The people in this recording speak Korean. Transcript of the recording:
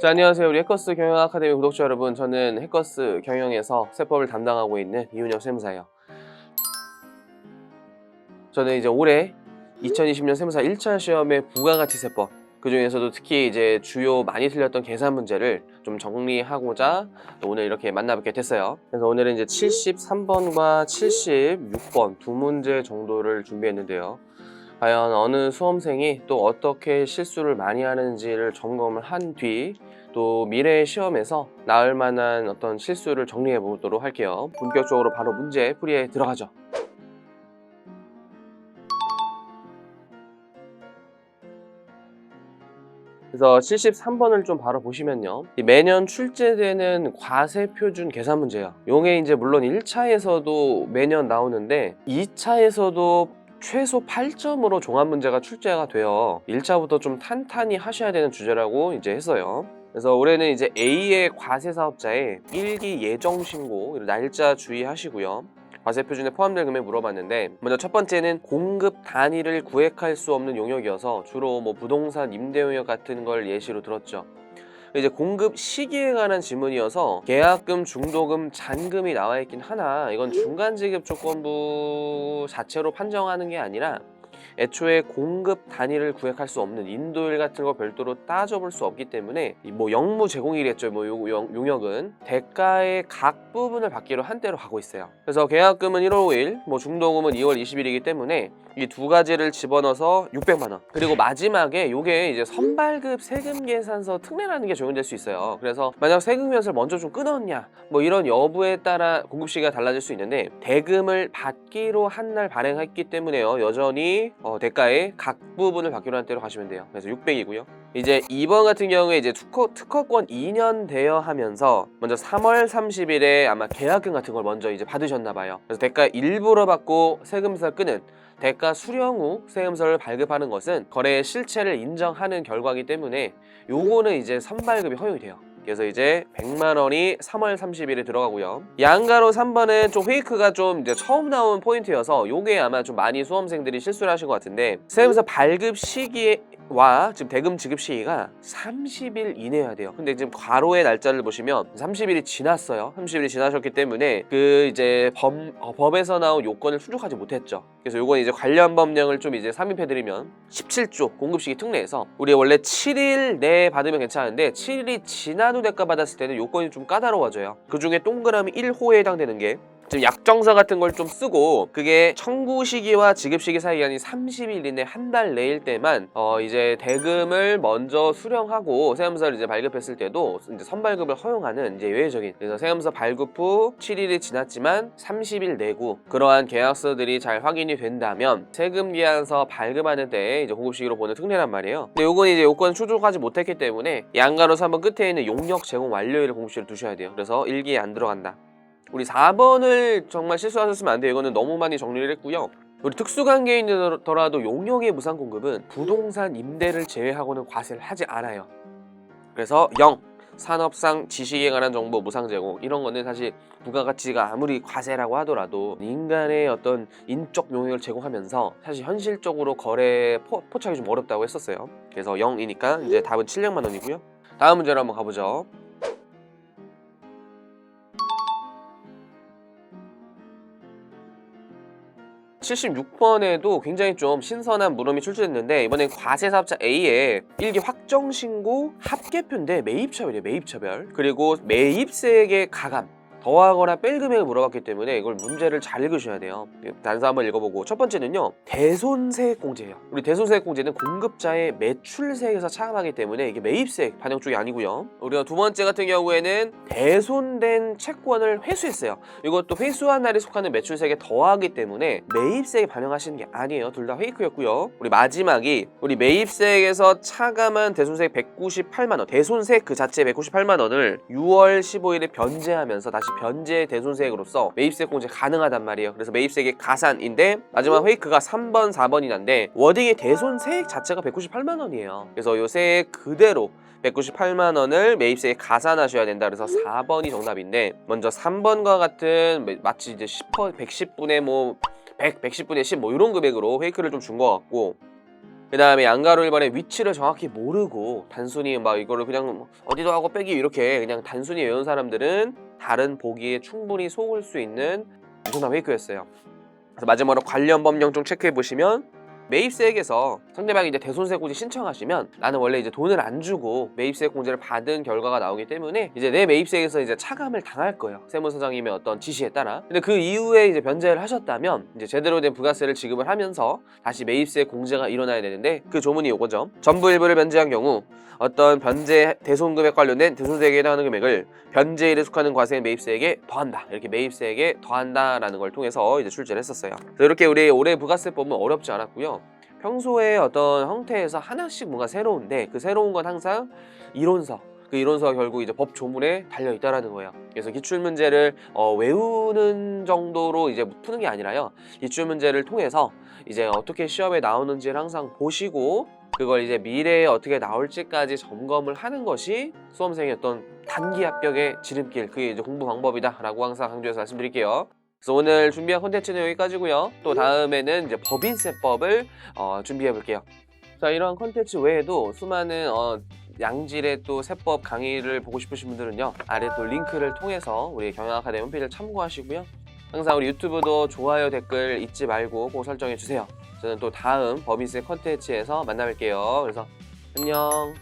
자, 안녕하세요. 우리 해커스 경영 아카데미 구독자 여러분, 저는 해커스 경영에서 세법을 담당하고 있는 이윤혁 세무사예요. 저는 이제 올해 2020년 세무사 1차 시험의 부가가치 세법, 그 중에서도 특히 이제 주요 많이 틀렸던 계산 문제를 좀 정리하고자 오늘 이렇게 만나뵙게 됐어요. 그래서 오늘은 이제 73번과 76번 두 문제 정도를 준비했는데요. 과연 어느 수험생이 또 어떻게 실수를 많이 하는지를 점검을 한 뒤 또 미래의 시험에서 나을 만한 어떤 실수를 정리해 보도록 할게요. 본격적으로 바로 문제 풀이에 들어가죠. 그래서 73번을 좀 바로 보시면요, 매년 출제되는 과세표준 계산 문제예요. 요게 이제 물론 1차에서도 매년 나오는데 2차에서도 최소 8점으로 종합문제가 출제가 돼요. 1차부터 좀 탄탄히 하셔야 되는 주제라고 이제 했어요. 그래서 올해는 이제 A의 과세사업자의 1기 예정신고 날짜 주의하시고요. 과세 표준에 포함될 금액 물어봤는데, 먼저 첫 번째는 공급 단위를 구획할 수 없는 용역이어서 주로 뭐 부동산 임대 용역 같은 걸 예시로 들었죠. 이제 공급 시기에 관한 질문이어서 계약금, 중도금, 잔금이 나와 있긴 하나 이건 중간 지급 조건부 자체로 판정하는 게 아니라 애초에 공급 단위를 구획할 수 없는 인도일 같은 거 별도로 따져볼 수 없기 때문에 뭐 영무 제공일이겠죠. 뭐 용역은 대가의 각 부분을 받기로 한대로 가고 있어요. 그래서 계약금은 1월 5일, 뭐 중도금은 2월 20일이기 때문에 이 두 가지를 집어넣어서 600만 원. 그리고 마지막에 요게 이제 선발급 세금 계산서 특례라는 게 적용될 수 있어요. 그래서 만약 세금 계산서를 먼저 좀 끊었냐, 뭐 이런 여부에 따라 공급 시기가 달라질 수 있는데, 대금을 받기로 한 날 발행했기 때문에요, 여전히 대가의 각 부분을 받기로 한 대로 가시면 돼요. 그래서 600이고요. 이제 2번 같은 경우에 이제 특허권 2년 대여하면서 먼저 3월 30일에 아마 계약금 같은 걸 먼저 이제 받으셨나 봐요. 그래서 대가 일부러 받고 세금서 끄는 대가 수령 후 세금서를 발급하는 것은 거래의 실체를 인정하는 결과이기 때문에 요거는 이제 선발급이 허용이 돼요. 그래서 이제 100만 원이 3월 30일에 들어가고요. 양가로 3번은 좀 페이크가 좀 이제 처음 나온 포인트여서 요게 아마 좀 많이 수험생들이 실수를 하신 것 같은데, 세금서 발급 시기에 지금 대금 지급 시기가 30일 이내여야 돼요. 근데 지금 괄호의 날짜를 보시면 30일이 지났어요. 30일이 지나셨기 때문에 그 이제 법에서 나온 요건을 충족하지 못했죠. 그래서 요건 이제 관련 법령을 좀 이제 삽입해드리면 17조 공급시기 특례에서 우리 원래 7일 내에 받으면 괜찮은데 7일이 지난 후 대가 받았을 때는 요건이 좀 까다로워져요. 그 중에 동그라미 1호에 해당되는 게 지금 약정서 같은 걸 좀 쓰고 그게 청구 시기와 지급 시기 사이 기간이 30일 이내 한 달 내일 때만 이제 대금을 먼저 수령하고 세금서를 이제 발급했을 때도 이제 선발급을 허용하는 이제 예외적인, 그래서 세금서 발급 후 7일이 지났지만 30일 내고 그러한 계약서들이 잘 확인이 된다면 세금 기한서 발급하는 때 이제 공급 시기로 보는 특례란 말이에요. 근데 요건 이제 요건 충족하지 못했기 때문에 양가로서 한번 끝에 있는 용역 제공 완료일을 공급 시기로 두셔야 돼요. 그래서 일기에 안 들어간다. 우리 4번을 정말 실수하셨으면 안 돼요. 이거는 너무 많이 정리를 했고요. 우리 특수관계인이더라도 용역의 무상공급은 부동산 임대를 제외하고는 과세를 하지 않아요. 그래서 0. 산업상 지식에 관한 정보 무상 제공, 이런 거는 사실 부가가치가 아무리 과세라고 하더라도 인간의 어떤 인적 용역을 제공하면서 사실 현실적으로 거래에 포착이 좀 어렵다고 했었어요. 그래서 0이니까 이제 답은 700만 원이고요. 다음 문제로 한번 가보죠. 76번에도 굉장히 좀 신선한 물음이 출제됐는데, 이번엔 과세사업자 A의 1기 확정신고 합계표인데 매입차별이에요. 매입차별. 그리고 매입세액의 가감, 더하거나 뺄 금액을 물어봤기 때문에 이걸 문제를 잘 읽으셔야 돼요. 단서 한번 읽어보고, 첫 번째는요, 대손세액공제예요. 우리 대손세액공제는 공급자의 매출세액에서 차감하기 때문에 이게 매입세액 반영 쪽이 아니고요. 우리가 두 번째 같은 경우에는 대손된 채권을 회수했어요. 이것도 회수한 날에 속하는 매출세액에 더하기 때문에 매입세액에 반영하시는 게 아니에요. 둘 다 페이크였고요. 우리 마지막이 우리 매입세액에서 차감한 대손세액 198만 원, 대손세액 그 자체 198만 원을 6월 15일에 변제하면서 다시 변제 대손세액으로서 매입세액 공제 가능하단 말이에요. 그래서 매입세액의 가산인데 마지막 페이크가 3번, 4번이 난데 워딩의 대손세액 자체가 198만 원이에요. 그래서 요 세액 그대로 198만 원을 매입세액에 가산하셔야 된다. 그래서 4번이 정답인데, 먼저 3번과 같은 마치 이제 110분의 뭐 100, 110분의 10 뭐 이런 금액으로 페이크를 좀 준 것 같고, 그 다음에 양가로 1번의 위치를 정확히 모르고 단순히 막 이거를 그냥 어디도 하고 빼기 이렇게 그냥 단순히 외운 사람들은 다른 보기에 충분히 속을 수 있는 엄청난 페이크였어요. 그래서 마지막으로 관련 법령 좀 체크해 보시면 매입세액에서 상대방이 이제 대손세 공제 신청하시면 나는 원래 이제 돈을 안 주고 매입세액 공제를 받은 결과가 나오기 때문에 이제 내 매입세액에서 이제 차감을 당할 거예요. 세무서장님의 어떤 지시에 따라. 근데 그 이후에 이제 변제를 하셨다면 이제 제대로 된 부가세를 지급을 하면서 다시 매입세 공제가 일어나야 되는데 그 조문이 요거죠. 전부 일부를 변제한 경우 어떤 변제 대손금액 관련된 대손세액에 해당하는 금액을 변제일에 속하는 과세의 매입세액에 더한다. 이렇게 매입세액에 더한다라는 걸 통해서 이제 출제를 했었어요. 그래서 이렇게 우리 올해 부가세법은 어렵지 않았고요. 평소에 어떤 형태에서 하나씩 뭔가 새로운데 그 새로운 건 항상 이론서, 그 이론서가 결국 이제 법 조문에 달려 있다라는 거예요. 그래서 기출 문제를 외우는 정도로 이제 푸는 게 아니라요. 기출 문제를 통해서 이제 어떻게 시험에 나오는지를 항상 보시고 그걸 이제 미래에 어떻게 나올지까지 점검을 하는 것이 수험생의 어떤 단기 합격의 지름길, 그게 이제 공부 방법이다라고 항상 강조해서 말씀드릴게요. 그래서 오늘 준비한 콘텐츠는 여기까지고요. 또 다음에는 이제 법인세법을 준비해 볼게요. 자, 이러한 콘텐츠 외에도 수많은 양질의 또 세법 강의를 보고 싶으신 분들은요, 아래 또 링크를 통해서 우리 경영아카데미 홈페이지를 참고하시고요. 항상 우리 유튜브도 좋아요, 댓글 잊지 말고 꼭 설정해 주세요. 저는 또 다음 법인세 콘텐츠에서 만나뵐게요. 그래서 안녕.